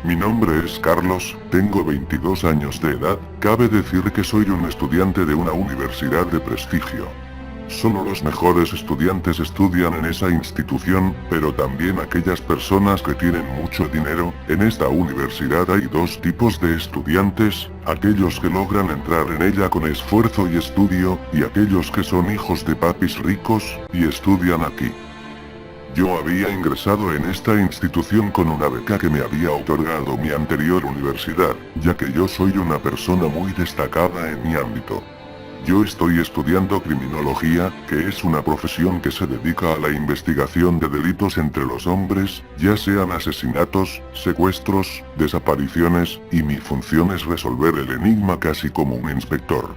Mi nombre es Carlos, tengo 22 años de edad, cabe decir que soy un estudiante de una universidad de prestigio. Solo los mejores estudiantes estudian en esa institución, pero también aquellas personas que tienen mucho dinero. En esta universidad hay dos tipos de estudiantes, aquellos que logran entrar en ella con esfuerzo y estudio, y aquellos que son hijos de papis ricos, y estudian aquí. Yo había ingresado en esta institución con una beca que me había otorgado mi anterior universidad, ya que yo soy una persona muy destacada en mi ámbito. Yo estoy estudiando criminología, que es una profesión que se dedica a la investigación de delitos entre los hombres, ya sean asesinatos, secuestros, desapariciones, y mi función es resolver el enigma casi como un inspector.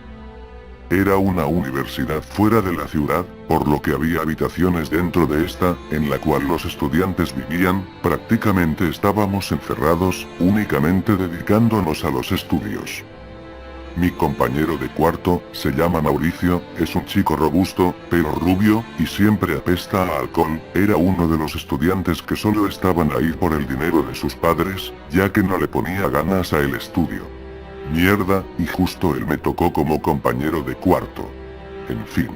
Era una universidad fuera de la ciudad, por lo que había habitaciones dentro de esta, en la cual los estudiantes vivían, prácticamente estábamos encerrados, únicamente dedicándonos a los estudios. Mi compañero de cuarto, se llama Mauricio, es un chico robusto, pero rubio, y siempre apesta a alcohol. Era uno de los estudiantes que solo estaban ahí por el dinero de sus padres, ya que no le ponía ganas a el estudio. Mierda, y justo él me tocó como compañero de cuarto. En fin.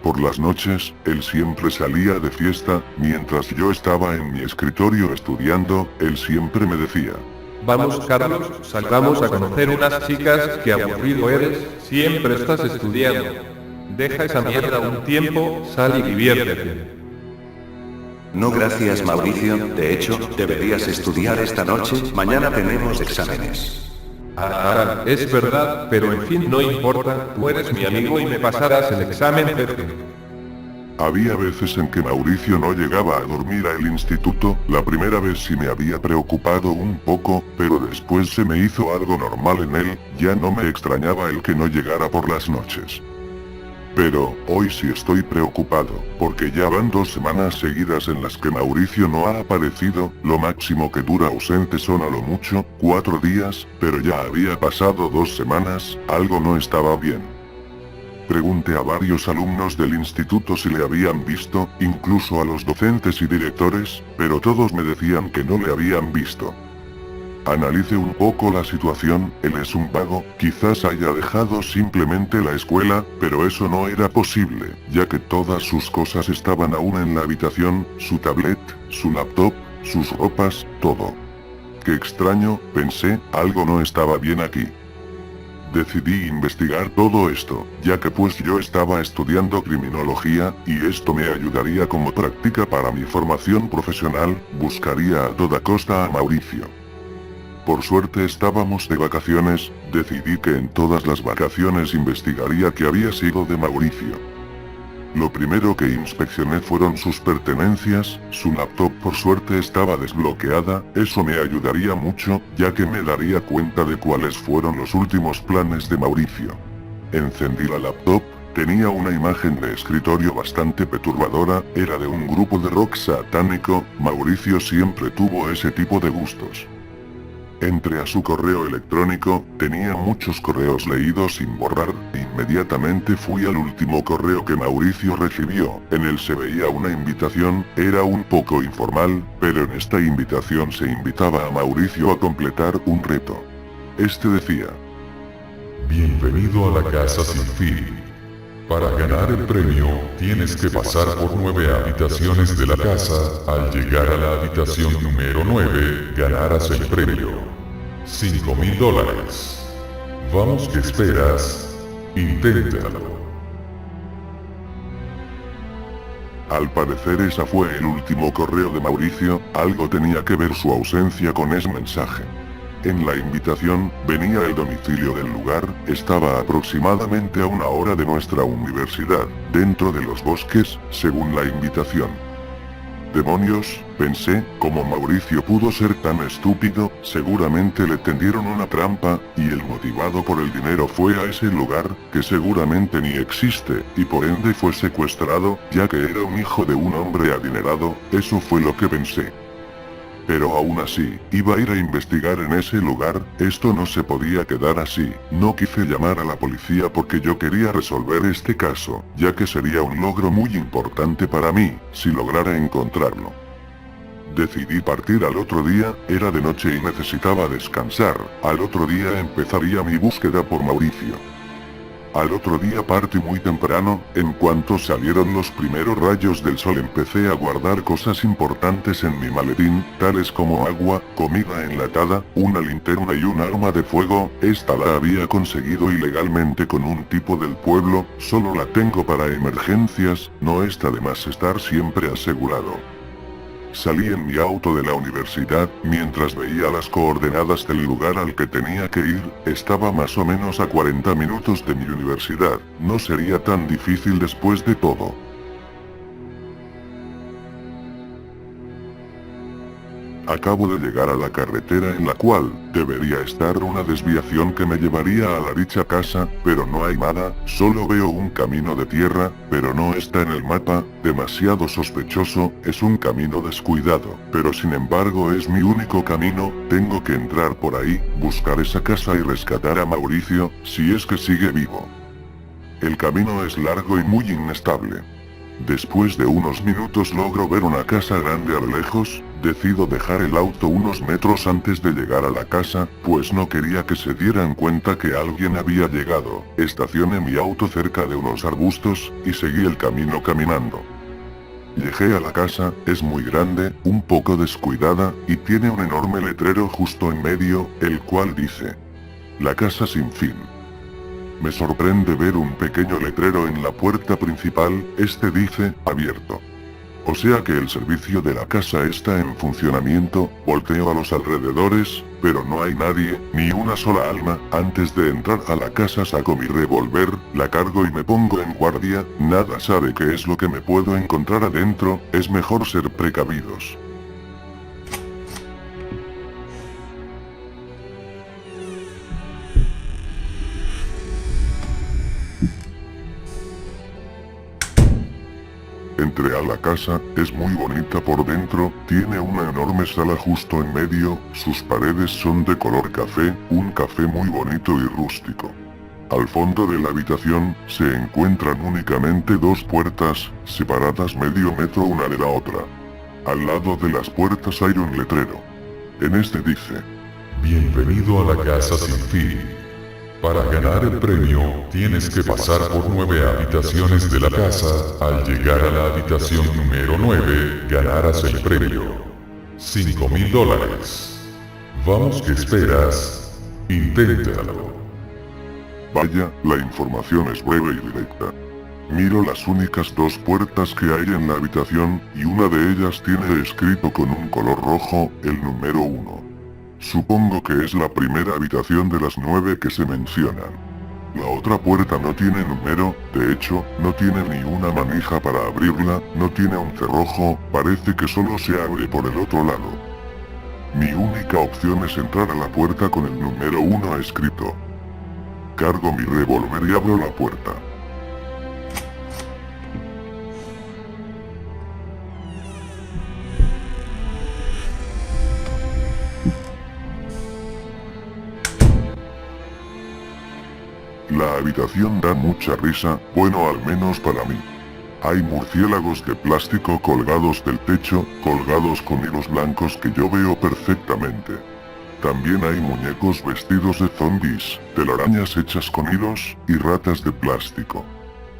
Por las noches, él siempre salía de fiesta, mientras yo estaba en mi escritorio estudiando, él siempre me decía: Vamos, Carlos, salgamos a conocer unas chicas, que aburrido eres, siempre estás estudiando. Deja esa mierda un tiempo, sal y diviértete. No gracias, Mauricio, de hecho, deberías estudiar esta noche, mañana tenemos exámenes. Es verdad, pero en fin no importa, tú eres mi amigo y me pasarás el examen, jefe. Había veces en que Mauricio no llegaba a dormir al instituto, la primera vez sí me había preocupado un poco, pero después se me hizo algo normal en él, ya no me extrañaba el que no llegara por las noches. Pero, hoy sí estoy preocupado, porque ya van 2 semanas seguidas en las que Mauricio no ha aparecido, lo máximo que dura ausente son a lo mucho, 4 días, pero ya había pasado 2 semanas, algo no estaba bien. Pregunté a varios alumnos del instituto si le habían visto, incluso a los docentes y directores, pero todos me decían que no le habían visto. Analice un poco la situación, él es un vago, quizás haya dejado simplemente la escuela, pero eso no era posible, ya que todas sus cosas estaban aún en la habitación, su tablet, su laptop, sus ropas, todo. Qué extraño, pensé, algo no estaba bien aquí. Decidí investigar todo esto, ya que pues yo estaba estudiando criminología, y esto me ayudaría como práctica para mi formación profesional, buscaría a toda costa a Mauricio. Por suerte estábamos de vacaciones, decidí que en todas las vacaciones investigaría qué había sido de Mauricio. Lo primero que inspeccioné fueron sus pertenencias, su laptop por suerte estaba desbloqueada, eso me ayudaría mucho, ya que me daría cuenta de cuáles fueron los últimos planes de Mauricio. Encendí la laptop, tenía una imagen de escritorio bastante perturbadora, era de un grupo de rock satánico, Mauricio siempre tuvo ese tipo de gustos. Entré a su correo electrónico, tenía muchos correos leídos sin borrar, inmediatamente fui al último correo que Mauricio recibió, en él se veía una invitación, era un poco informal, pero en esta invitación se invitaba a Mauricio a completar un reto. Este decía: bienvenido a la casa sin fin. Para ganar el premio, tienes que pasar por 9 habitaciones de la casa, al llegar a la habitación número 9, ganarás el premio. $5,000. Vamos, ¿qué esperas? Inténtalo. Al parecer esa fue el último correo de Mauricio, algo tenía que ver su ausencia con ese mensaje. En la invitación, venía el domicilio del lugar, estaba aproximadamente a 1 hora de nuestra universidad, dentro de los bosques, según la invitación. Demonios, pensé, como Mauricio pudo ser tan estúpido, seguramente le tendieron una trampa, y el motivado por el dinero fue a ese lugar, que seguramente ni existe, y por ende fue secuestrado, ya que era un hijo de un hombre adinerado, eso fue lo que pensé. Pero aún así, iba a ir a investigar en ese lugar, esto no se podía quedar así, no quise llamar a la policía porque yo quería resolver este caso, ya que sería un logro muy importante para mí, si lograra encontrarlo. Decidí partir al otro día, era de noche y necesitaba descansar. Al otro día empezaría mi búsqueda por Mauricio. Al otro día partí muy temprano, en cuanto salieron los primeros rayos del sol empecé a guardar cosas importantes en mi maletín, tales como agua, comida enlatada, una linterna y un arma de fuego. Esta la había conseguido ilegalmente con un tipo del pueblo, solo la tengo para emergencias, no está de más estar siempre asegurado. Salí en mi auto de la universidad, mientras veía las coordenadas del lugar al que tenía que ir, estaba más o menos a 40 minutos de mi universidad, no sería tan difícil después de todo. Acabo de llegar a la carretera en la cual debería estar una desviación que me llevaría a la dicha casa, pero no hay nada, solo veo un camino de tierra, pero no está en el mapa, demasiado sospechoso, es un camino descuidado, pero sin embargo es mi único camino, tengo que entrar por ahí, buscar esa casa y rescatar a Mauricio, si es que sigue vivo. El camino es largo y muy inestable. Después de unos minutos logro ver una casa grande a lo lejos, decido dejar el auto unos metros antes de llegar a la casa, pues no quería que se dieran cuenta que alguien había llegado. Estacioné mi auto cerca de unos arbustos, y seguí el camino caminando. Llegué a la casa, es muy grande, un poco descuidada, y tiene un enorme letrero justo en medio, el cual dice: La casa sin fin. Me sorprende ver un pequeño letrero en la puerta principal, este dice, abierto. O sea que el servicio de la casa está en funcionamiento, volteo a los alrededores, pero no hay nadie, ni una sola alma. Antes de entrar a la casa saco mi revólver, la cargo y me pongo en guardia, nada sabe qué es lo que me puedo encontrar adentro, es mejor ser precavidos. Entré a la casa, es muy bonita por dentro, tiene una enorme sala justo en medio, sus paredes son de color café, un café muy bonito y rústico. Al fondo de la habitación, se encuentran únicamente dos puertas, separadas medio metro una de la otra. Al lado de las puertas hay un letrero. En este dice: Bienvenido a la casa sin fin. Para ganar el premio, tienes que pasar por 9 habitaciones de la casa. Al llegar a la habitación número 9, ganarás el premio. $5,000. Vamos, ¿qué esperas? Inténtalo. Vaya, la información es breve y directa. Miro las únicas dos puertas que hay en la habitación, y una de ellas tiene escrito con un color rojo, el número 1. Supongo que es la primera habitación de las 9 que se mencionan. La otra puerta no tiene número, de hecho, no tiene ni una manija para abrirla, no tiene un cerrojo, parece que solo se abre por el otro lado. Mi única opción es entrar a la puerta con el número 1 escrito. Cargo mi revólver y abro la puerta. La habitación da mucha risa, bueno, al menos para mí. Hay murciélagos de plástico colgados del techo, colgados con hilos blancos que yo veo perfectamente. También hay muñecos vestidos de zombies, telarañas hechas con hilos, y ratas de plástico.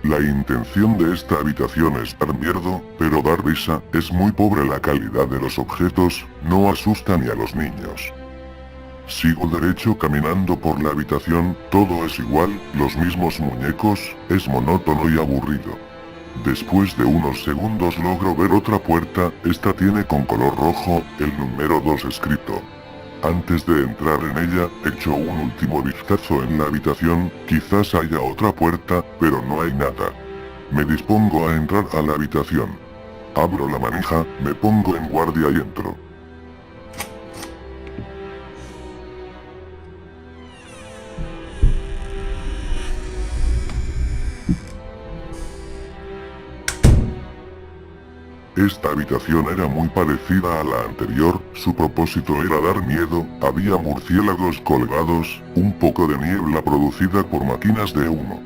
La intención de esta habitación es dar miedo, pero dar risa, es muy pobre la calidad de los objetos, no asusta ni a los niños. Sigo derecho caminando por la habitación, todo es igual, los mismos muñecos, es monótono y aburrido. Después de unos segundos logro ver otra puerta, esta tiene con color rojo, el número 2 escrito. Antes de entrar en ella, echo un último vistazo en la habitación, quizás haya otra puerta, pero no hay nada. Me dispongo a entrar a la habitación. Abro la manija, me pongo en guardia y entro. Esta habitación era muy parecida a la anterior, su propósito era dar miedo, había murciélagos colgados, un poco de niebla producida por máquinas de humo.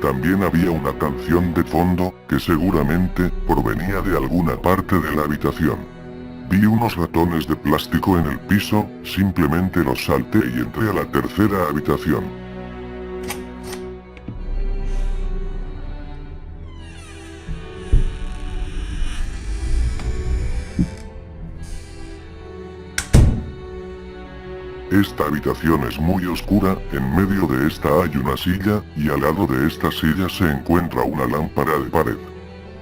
También había una canción de fondo, que seguramente provenía de alguna parte de la habitación. Vi unos ratones de plástico en el piso, simplemente los salté y entré a la tercera habitación. Esta habitación es muy oscura, en medio de esta hay una silla, y al lado de esta silla se encuentra una lámpara de pared.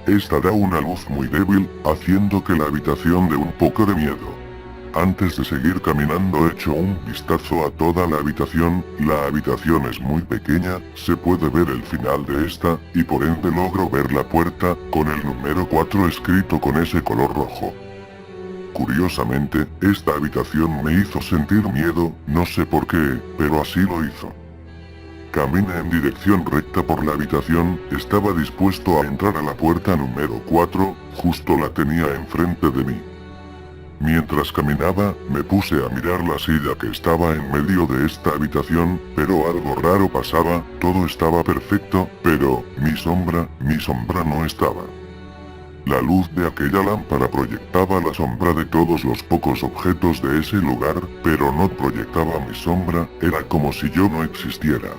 Esta da una luz muy débil, haciendo que la habitación dé un poco de miedo. Antes de seguir caminando echo un vistazo a toda la habitación es muy pequeña, se puede ver el final de esta, y por ende logro ver la puerta, con el número 4 escrito con ese color rojo. Curiosamente, esta habitación me hizo sentir miedo, no sé por qué, pero así lo hizo. Caminé en dirección recta por la habitación, estaba dispuesto a entrar a la puerta número 4, justo la tenía enfrente de mí. Mientras caminaba, me puse a mirar la silla que estaba en medio de esta habitación, pero algo raro pasaba, todo estaba perfecto, pero mi sombra no estaba. La luz de aquella lámpara proyectaba la sombra de todos los pocos objetos de ese lugar, pero no proyectaba mi sombra, era como si yo no existiera.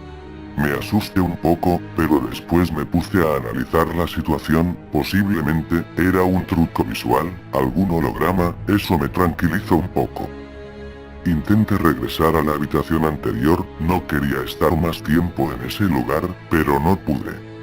Me asusté un poco, pero después me puse a analizar la situación, posiblemente era un truco visual, algún holograma, eso me tranquilizó un poco. Intenté regresar a la habitación anterior, no quería estar más tiempo en ese lugar, pero no pude.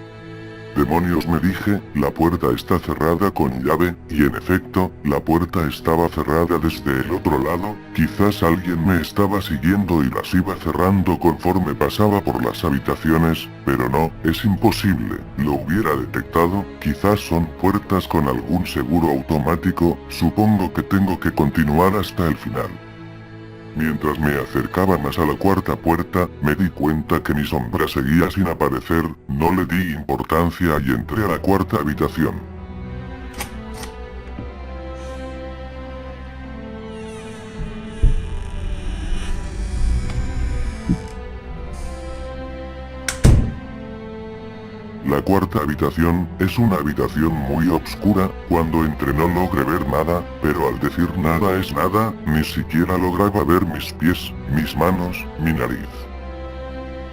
Demonios, me dije, la puerta está cerrada con llave, y en efecto, la puerta estaba cerrada desde el otro lado, quizás alguien me estaba siguiendo y las iba cerrando conforme pasaba por las habitaciones, pero no, es imposible, lo hubiera detectado, quizás son puertas con algún seguro automático, supongo que tengo que continuar hasta el final. Mientras me acercaba más a la cuarta puerta, me di cuenta que mi sombra seguía sin aparecer, no le di importancia y entré a la cuarta habitación. La cuarta habitación es una habitación muy oscura, cuando entré no logré ver nada, pero al decir nada es nada, ni siquiera lograba ver mis pies, mis manos, mi nariz.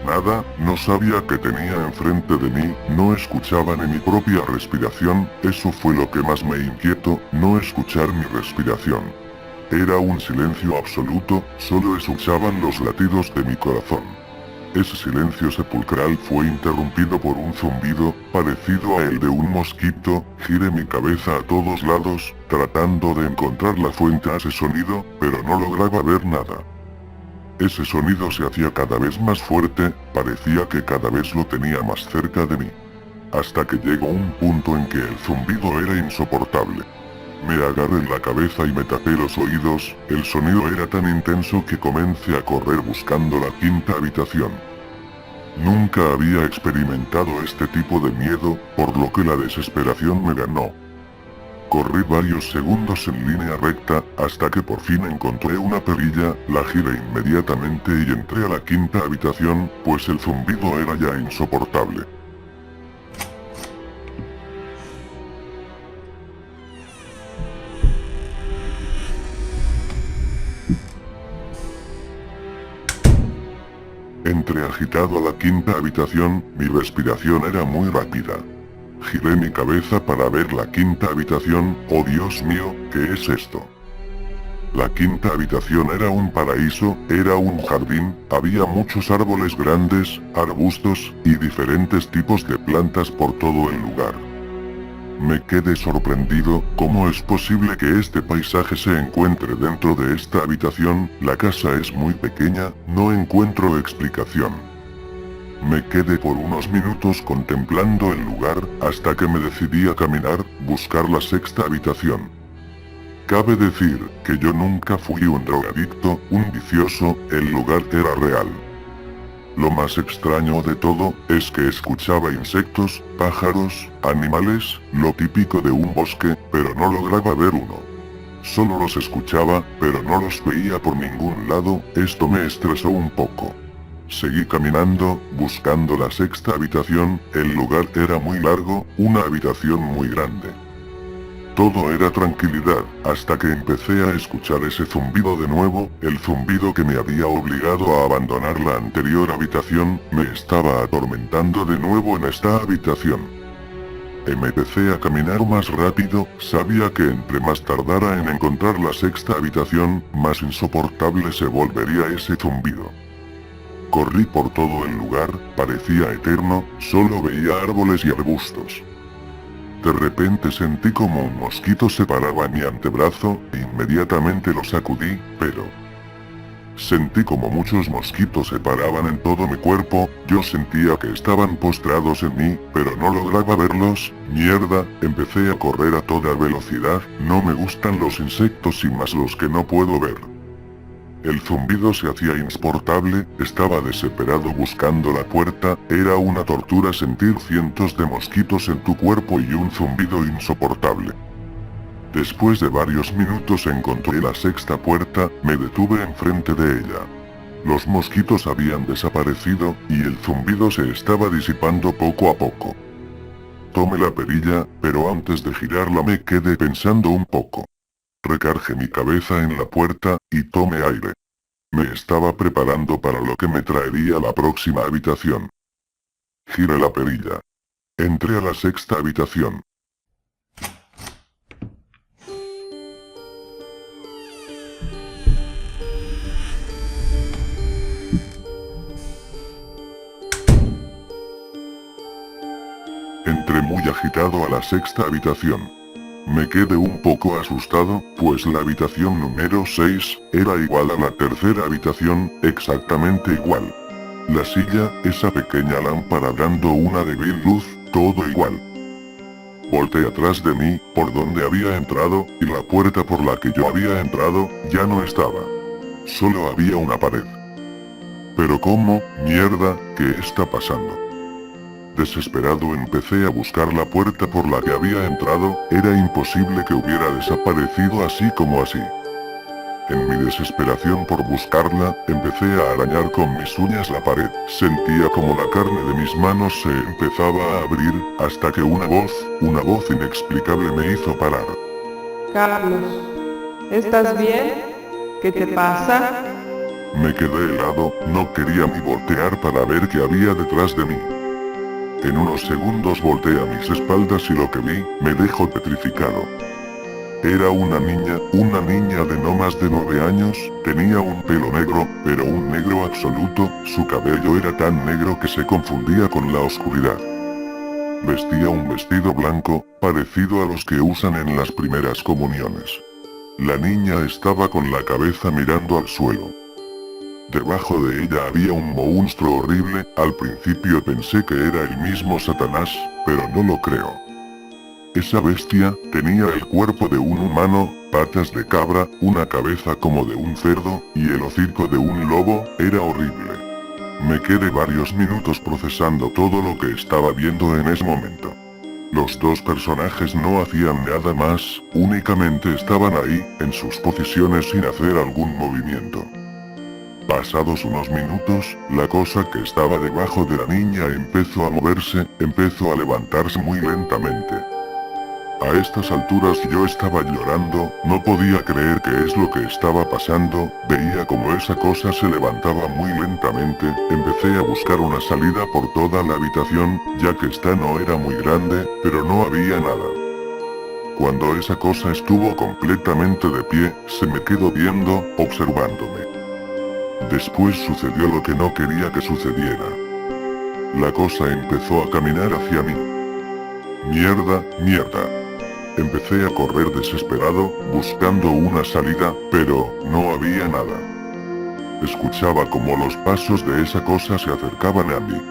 Nada, no sabía qué tenía enfrente de mí, no escuchaba ni mi propia respiración, eso fue lo que más me inquietó, no escuchar mi respiración. Era un silencio absoluto, solo escuchaban los latidos de mi corazón. Ese silencio sepulcral fue interrumpido por un zumbido, parecido a el de un mosquito, giré mi cabeza a todos lados, tratando de encontrar la fuente a ese sonido, pero no lograba ver nada. Ese sonido se hacía cada vez más fuerte, parecía que cada vez lo tenía más cerca de mí. Hasta que llegó un punto en que el zumbido era insoportable. Me agarré la cabeza y me tapé los oídos, el sonido era tan intenso que comencé a correr buscando la quinta habitación. Nunca había experimentado este tipo de miedo, por lo que la desesperación me ganó. Corrí varios segundos en línea recta, hasta que por fin encontré una perilla, la giré inmediatamente y entré a la quinta habitación, pues el zumbido era ya insoportable. Entré agitado a la quinta habitación, mi respiración era muy rápida. Giré mi cabeza para ver la quinta habitación, oh Dios mío, ¿qué es esto? La quinta habitación era un paraíso, era un jardín, había muchos árboles grandes, arbustos, y diferentes tipos de plantas por todo el lugar. Me quedé sorprendido, ¿cómo es posible que este paisaje se encuentre dentro de esta habitación? La casa es muy pequeña, no encuentro explicación. Me quedé por unos minutos contemplando el lugar, hasta que me decidí a caminar, buscar la sexta habitación. Cabe decir, que yo nunca fui un drogadicto, un vicioso, el lugar era real. Lo más extraño de todo, es que escuchaba insectos, pájaros, animales, lo típico de un bosque, pero no lograba ver uno. Solo los escuchaba, pero no los veía por ningún lado, esto me estresó un poco. Seguí caminando, buscando la sexta habitación, el lugar era muy largo, una habitación muy grande. Todo era tranquilidad, hasta que empecé a escuchar ese zumbido de nuevo, el zumbido que me había obligado a abandonar la anterior habitación, me estaba atormentando de nuevo en esta habitación. Empecé a caminar más rápido, sabía que entre más tardara en encontrar la sexta habitación, más insoportable se volvería ese zumbido. Corrí por todo el lugar, parecía eterno, solo veía árboles y arbustos. De repente sentí como un mosquito se paraba en mi antebrazo, e inmediatamente lo sacudí, pero... Sentí como muchos mosquitos se paraban en todo mi cuerpo, yo sentía que estaban postrados en mí, pero no lograba verlos. Mierda, empecé a correr a toda velocidad, no me gustan los insectos y más los que no puedo ver. El zumbido se hacía insoportable, estaba desesperado buscando la puerta, era una tortura sentir cientos de mosquitos en tu cuerpo y un zumbido insoportable. Después de varios minutos encontré la sexta puerta, me detuve enfrente de ella. Los mosquitos habían desaparecido, y el zumbido se estaba disipando poco a poco. Tomé la perilla, pero antes de girarla me quedé pensando un poco. Recargué mi cabeza en la puerta, y tomé aire. Me estaba preparando para lo que me traería la próxima habitación. Giré la perilla. Entré a la sexta habitación. Entré muy agitado a la sexta habitación. Me quedé un poco asustado, pues la habitación número 6, era igual a la tercera habitación, exactamente igual. La silla, esa pequeña lámpara dando una débil luz, todo igual. Volté atrás de mí, por donde había entrado, y la puerta por la que yo había entrado, ya no estaba. Solo había una pared. Pero ¿cómo, mierda, qué está pasando? Desesperado empecé a buscar la puerta por la que había entrado, era imposible que hubiera desaparecido así como así. En mi desesperación por buscarla, empecé a arañar con mis uñas la pared, sentía como la carne de mis manos se empezaba a abrir, hasta que una voz inexplicable me hizo parar. Carlos, ¿estás bien? ¿Qué te pasa? Me quedé helado, no quería ni voltear para ver qué había detrás de mí. En unos segundos volteé a mis espaldas y lo que vi, me dejó petrificado. Era una niña de no más de 9 años, tenía un pelo negro, pero un negro absoluto, su cabello era tan negro que se confundía con la oscuridad. Vestía un vestido blanco, parecido a los que usan en las primeras comuniones. La niña estaba con la cabeza mirando al suelo. Debajo de ella había un monstruo horrible, al principio pensé que era el mismo Satanás, pero no lo creo. Esa bestia, tenía el cuerpo de un humano, patas de cabra, una cabeza como de un cerdo, y el hocico de un lobo, era horrible. Me quedé varios minutos procesando todo lo que estaba viendo en ese momento. Los dos personajes no hacían nada más, únicamente estaban ahí, en sus posiciones sin hacer algún movimiento. Pasados unos minutos, la cosa que estaba debajo de la niña empezó a moverse, empezó a levantarse muy lentamente. A estas alturas yo estaba llorando, no podía creer qué es lo que estaba pasando, veía como esa cosa se levantaba muy lentamente, empecé a buscar una salida por toda la habitación, ya que esta no era muy grande, pero no había nada. Cuando esa cosa estuvo completamente de pie, se me quedó viendo, observándome. Después sucedió lo que no quería que sucediera. La cosa empezó a caminar hacia mí. Mierda. Empecé a correr desesperado, buscando una salida, pero no había nada. Escuchaba como los pasos de esa cosa se acercaban a mí.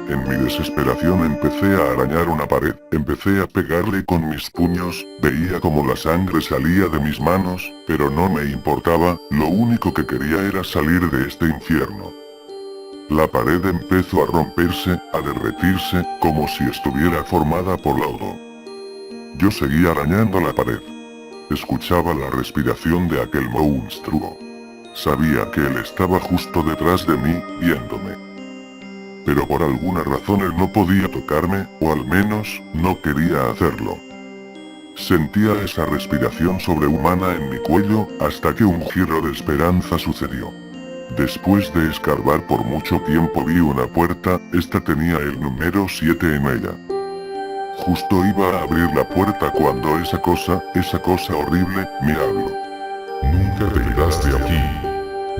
En mi desesperación empecé a arañar una pared, empecé a pegarle con mis puños, veía como la sangre salía de mis manos, pero no me importaba, lo único que quería era salir de este infierno. La pared empezó a romperse, a derretirse, como si estuviera formada por lodo. Yo seguía arañando la pared. Escuchaba la respiración de aquel monstruo. Sabía que él estaba justo detrás de mí, viéndome. Pero por alguna razón él no podía tocarme, o al menos, no quería hacerlo. Sentía esa respiración sobrehumana en mi cuello, hasta que un giro de esperanza sucedió. Después de escarbar por mucho tiempo vi una puerta, esta tenía el número 7 en ella. Justo iba a abrir la puerta cuando esa cosa horrible, me habló. Nunca te quedaste aquí.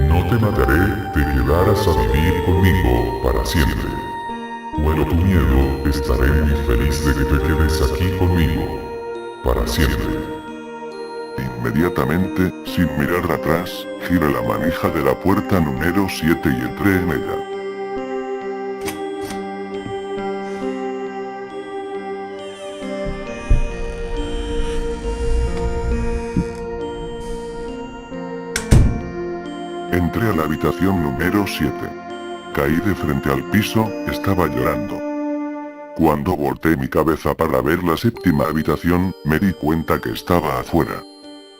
No te mataré, te quedarás a vivir conmigo para siempre. Muero tu miedo, estaré muy feliz de que te quedes aquí conmigo. Para siempre. Inmediatamente, sin mirar atrás, giré la manija de la puerta número 7 y entré en ella. Entré a la habitación número 7. Caí de frente al piso, estaba llorando. Cuando volteé mi cabeza para ver la séptima habitación, me di cuenta que estaba afuera.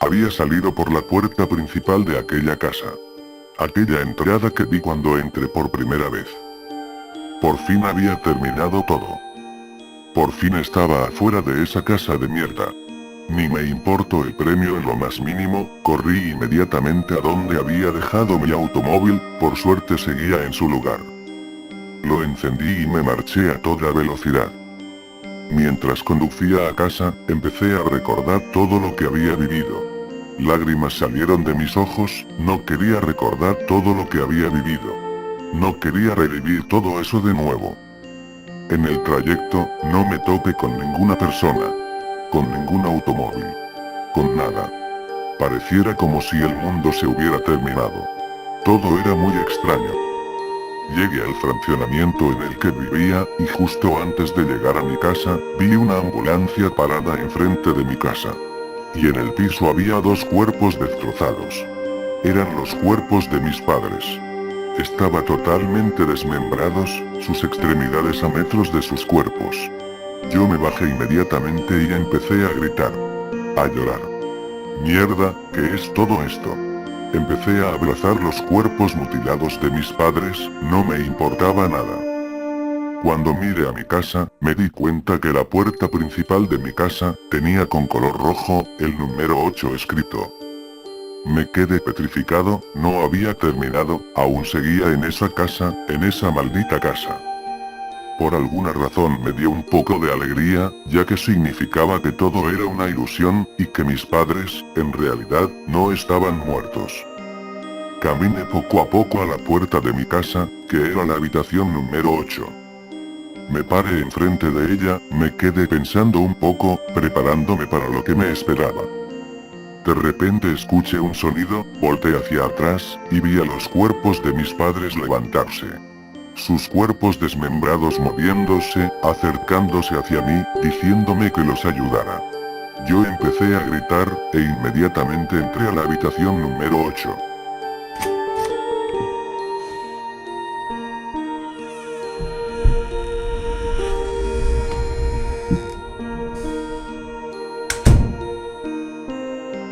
Había salido por la puerta principal de aquella casa. Aquella entrada que vi cuando entré por primera vez. Por fin había terminado todo. Por fin estaba afuera de esa casa de mierda. Ni me importó el premio en lo más mínimo, corrí inmediatamente a donde había dejado mi automóvil, por suerte seguía en su lugar. Lo encendí y me marché a toda velocidad. Mientras conducía a casa, empecé a recordar todo lo que había vivido. Lágrimas salieron de mis ojos, no quería recordar todo lo que había vivido. No quería revivir todo eso de nuevo. En el trayecto, no me topé con ninguna persona. Con ningún automóvil. Con nada. Pareciera como si el mundo se hubiera terminado. Todo era muy extraño. Llegué al fraccionamiento en el que vivía, y justo antes de llegar a mi casa, vi una ambulancia parada enfrente de mi casa. Y en el piso había 2 cuerpos destrozados. Eran los cuerpos de mis padres. Estaba totalmente desmembrados, sus extremidades a metros de sus cuerpos. Yo me bajé inmediatamente y empecé a gritar. A llorar. Mierda, ¿qué es todo esto? Empecé a abrazar los cuerpos mutilados de mis padres, no me importaba nada. Cuando miré a mi casa, me di cuenta que la puerta principal de mi casa tenía con color rojo el número 8 escrito. Me quedé petrificado, no había terminado, aún seguía en esa casa, en esa maldita casa. Por alguna razón me dio un poco de alegría, ya que significaba que todo era una ilusión, y que mis padres, en realidad, no estaban muertos. Caminé poco a poco a la puerta de mi casa, que era la habitación número 8. Me paré enfrente de ella, me quedé pensando un poco, preparándome para lo que me esperaba. De repente escuché un sonido, volteé hacia atrás, y vi a los cuerpos de mis padres levantarse. Sus cuerpos desmembrados moviéndose, acercándose hacia mí, diciéndome que los ayudara. Yo empecé a gritar, e inmediatamente entré a la habitación número 8.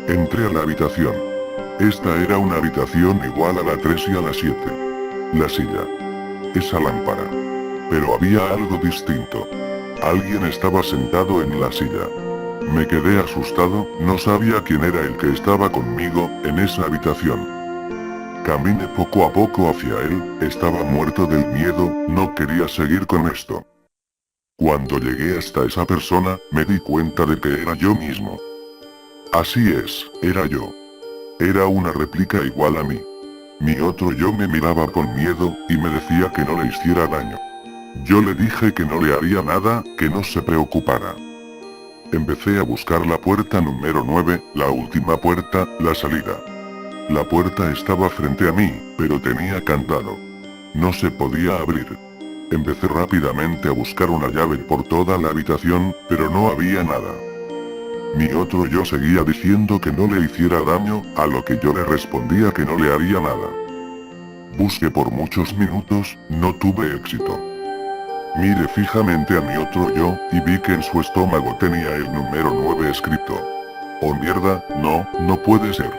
Entré a la habitación. Esta era una habitación igual a la 3 y a la 7. La silla. Esa lámpara. Pero había algo distinto. Alguien estaba sentado en la silla. Me quedé asustado, no sabía quién era el que estaba conmigo, en esa habitación. Caminé poco a poco hacia él, estaba muerto del miedo, no quería seguir con esto. Cuando llegué hasta esa persona, me di cuenta de que era yo mismo. Así es, era yo. Era una réplica igual a mí. Mi otro yo me miraba con miedo, y me decía que no le hiciera daño. Yo le dije que no le haría nada, que no se preocupara. Empecé a buscar la puerta número 9, la última puerta, la salida. La puerta estaba frente a mí, pero tenía candado. No se podía abrir. Empecé rápidamente a buscar una llave por toda la habitación, pero no había nada. Mi otro yo seguía diciendo que no le hiciera daño, a lo que yo le respondía que no le haría nada. Busqué por muchos minutos, no tuve éxito. Miré fijamente a mi otro yo, y vi que en su estómago tenía el número 9 escrito. Oh mierda, no puede ser.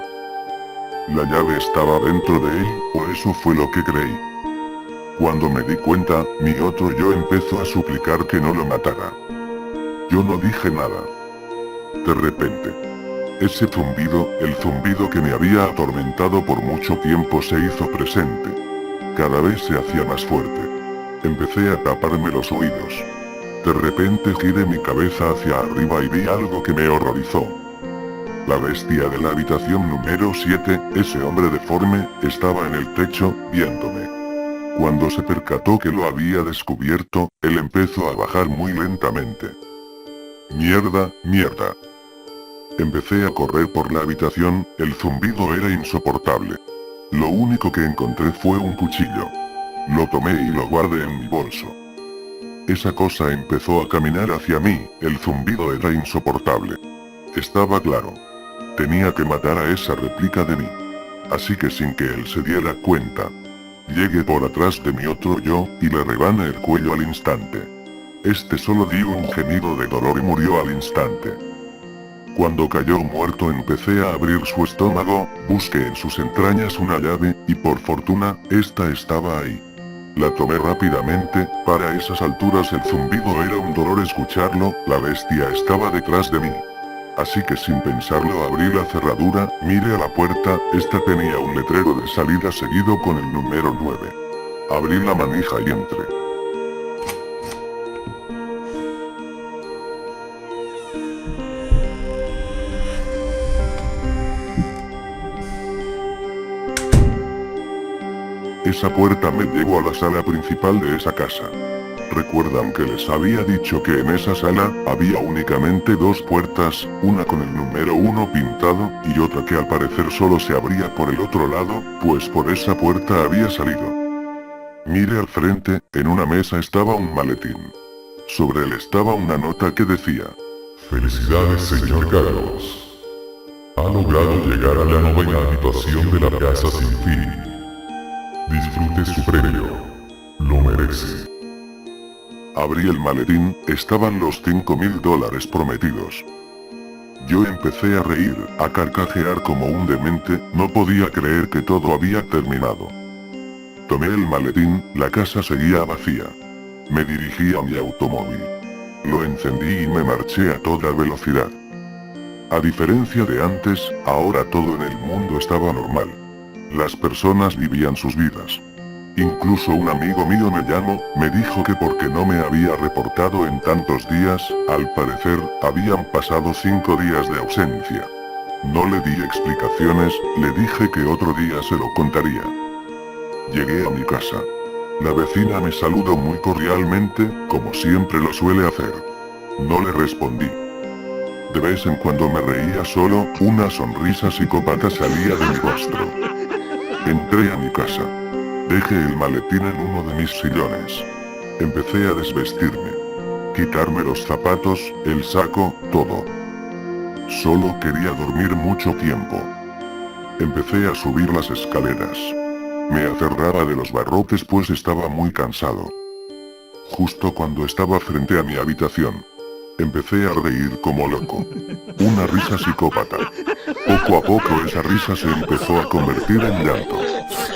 La llave estaba dentro de él, o eso fue lo que creí. Cuando me di cuenta, mi otro yo empezó a suplicar que no lo matara. Yo no dije nada. De repente, ese zumbido, el zumbido que me había atormentado por mucho tiempo, se hizo presente. Cada vez se hacía más fuerte. Empecé a taparme los oídos. De repente giré mi cabeza hacia arriba y vi algo que me horrorizó. La bestia de la habitación número 7, ese hombre deforme, estaba en el techo, viéndome. Cuando se percató que lo había descubierto, él empezó a bajar muy lentamente. Mierda, mierda. Empecé a correr por la habitación, el zumbido era insoportable. Lo único que encontré fue un cuchillo. Lo tomé y lo guardé en mi bolso. Esa cosa empezó a caminar hacia mí, el zumbido era insoportable. Estaba claro. Tenía que matar a esa réplica de mí. Así que sin que él se diera cuenta, llegué por atrás de mi otro yo, y le rebané el cuello al instante. Este solo dio un gemido de dolor y murió al instante. Cuando cayó muerto empecé a abrir su estómago, busqué en sus entrañas una llave, y por fortuna, esta estaba ahí. La tomé rápidamente, para esas alturas el zumbido era un dolor escucharlo, la bestia estaba detrás de mí. Así que sin pensarlo abrí la cerradura, miré a la puerta, esta tenía un letrero de salida seguido con el número 9. Abrí la manija y entré. Esa puerta me llevó a la sala principal de esa casa. ¿Recuerdan que les había dicho que en esa sala había únicamente dos puertas, una con el número 1 pintado y otra que al parecer solo se abría por el otro lado? Pues por esa puerta había salido. Miré al frente, en una mesa estaba un maletín. Sobre él estaba una nota que decía: Felicidades, señor Carlos. Ha logrado llegar a la 9ª habitación de la casa sin fin. Disfrute su premio. Lo merece. Abrí el maletín, estaban los $5.000 prometidos. Yo empecé a reír, a carcajear como un demente, no podía creer que todo había terminado. Tomé el maletín, la casa seguía vacía. Me dirigí a mi automóvil. Lo encendí y me marché a toda velocidad. A diferencia de antes, ahora todo en el mundo estaba normal. Las personas vivían sus vidas. Incluso un amigo mío me llamó, me dijo que porque no me había reportado en tantos días, al parecer, habían pasado 5 días de ausencia. No le di explicaciones, le dije que otro día se lo contaría. Llegué a mi casa. La vecina me saludó muy cordialmente, como siempre lo suele hacer. No le respondí. De vez en cuando me reía solo, una sonrisa psicópata salía de mi rostro. Entré a mi casa. Dejé el maletín en uno de mis sillones. Empecé a desvestirme. Quitarme los zapatos, el saco, todo. Solo quería dormir mucho tiempo. Empecé a subir las escaleras. Me aferraba de los barrotes pues estaba muy cansado. Justo cuando estaba frente a mi habitación, empecé a reír como loco. Una risa psicópata. Poco a poco esa risa se empezó a convertir en llanto.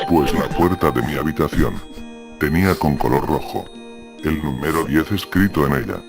Pues la puerta de mi habitación tenía con color rojo el número 10 escrito en ella.